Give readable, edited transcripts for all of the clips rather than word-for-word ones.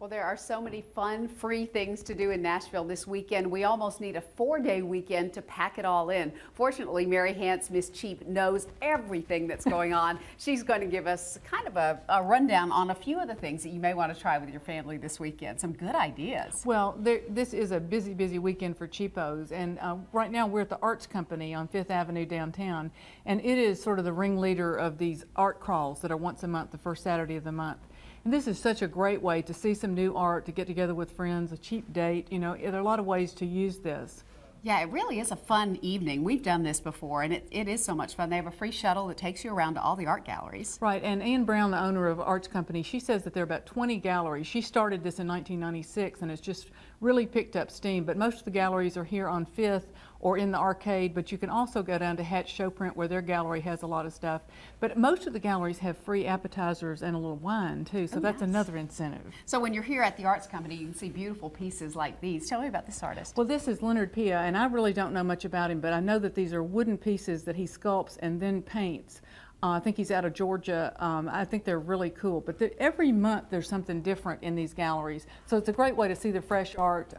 Well, there are so many fun, free things to do in Nashville this weekend. We almost need a 4-day weekend to pack it all in. Fortunately, Mary Hance, Miss Cheap, knows everything that's going on. She's going to give us kind of a rundown on a few of the things that you may want to try with your family this weekend. Some good ideas. Well, this is a busy, busy weekend for cheapos, and right now we're at the Arts Company on 5th Avenue downtown, and it is sort of the ringleader of these art crawls that are once a month, the first Saturday of the month. And this is such a great way to see some new art, to get together with friends, a cheap date. You know, there are a lot of ways to use this. Yeah, it really is a fun evening. We've done this before, and it is so much fun. They have a free shuttle that takes you around to all the art galleries. Right, and Ann Brown, the owner of Arts Company, she says that there are about 20 galleries. She started this in 1996, and it's just really picked up steam. But most of the galleries are here on 5th or in the arcade, but you can also go down to Hatch Showprint where their gallery has a lot of stuff. But most of the galleries have free appetizers and a little wine too, so that's another incentive. So when you're here at the Arts Company, you can see beautiful pieces like these. Tell me about this artist. Well, this is Leonard Pia, and I really don't know much about him, but I know that these are wooden pieces that he sculpts and then paints. I think he's out of Georgia. I think they're really cool. But every month there's something different in these galleries. So it's a great way to see the fresh art,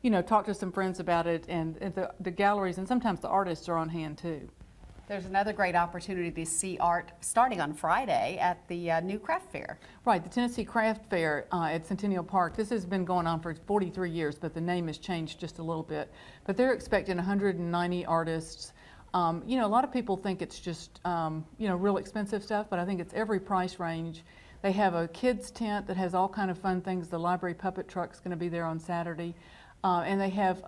you know, talk to some friends about it, and the galleries and sometimes the artists are on hand too. There's another great opportunity to see art starting on Friday at the new craft fair. Right, the Tennessee Craft Fair at Centennial Park. This has been going on for 43 years, but the name has changed just a little bit. But they're expecting 190 artists. You know, a lot of people think it's just, you know, real expensive stuff, but I think it's every price range. They have a kids tent that has all kind of fun things. The library puppet truck's going to be there on Saturday. And they have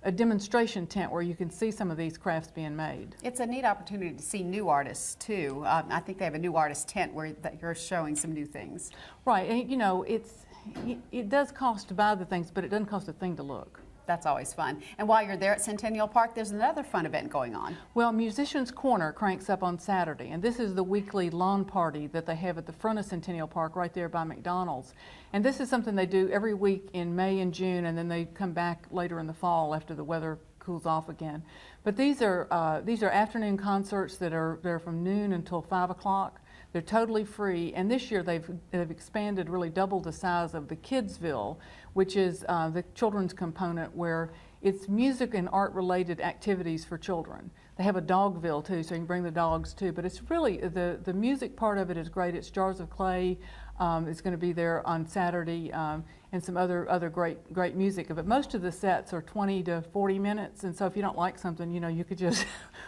a demonstration tent where you can see some of these crafts being made. It's a neat opportunity to see new artists too. I think they have a new artist tent where you're showing some new things. Right, and you know, it does cost to buy the things, but it doesn't cost a thing to look. That's always fun. And while you're there at Centennial Park, there's another fun event going on. Well, Musicians Corner cranks up on Saturday, and this is the weekly lawn party that they have at the front of Centennial Park right there by McDonald's. And this is something they do every week in May and June, and then they come back later in the fall after the weather cools off again. But these are afternoon concerts they're from noon until 5 o'clock. They're totally free, and this year they've expanded, really doubled the size of the Kidsville, which is the children's component where it's music and art related activities for children. They have a Dogville too, so you can bring the dogs too, but it's really, the music part of it is great. It's Jars of Clay. It's going to be there on Saturday, and some other great music. But most of the sets are 20 to 40 minutes, and so if you don't like something, you know, you could just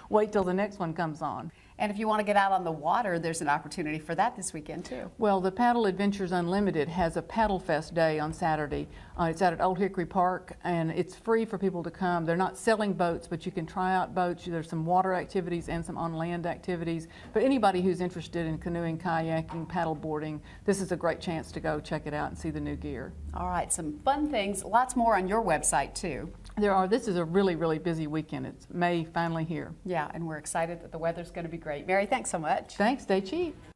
wait till the next one comes on. And if you want to get out on the water, there's an opportunity for that this weekend too. Well, the Paddle Adventures Unlimited has a Paddle Fest day on Saturday. It's out at Old Hickory Park, and it's free for people to come. They're not selling boats, but you can try out boats. There's some water activities and some on-land activities. But anybody who's interested in canoeing, kayaking, paddle boarding, this is a great chance to go check it out and see the new gear. All right, some fun things, lots more on your website too. There are. This is a really, really busy weekend. It's May finally here. Yeah, and we're excited that the weather's going to be great. Mary, thanks so much. Thanks. Stay cheap.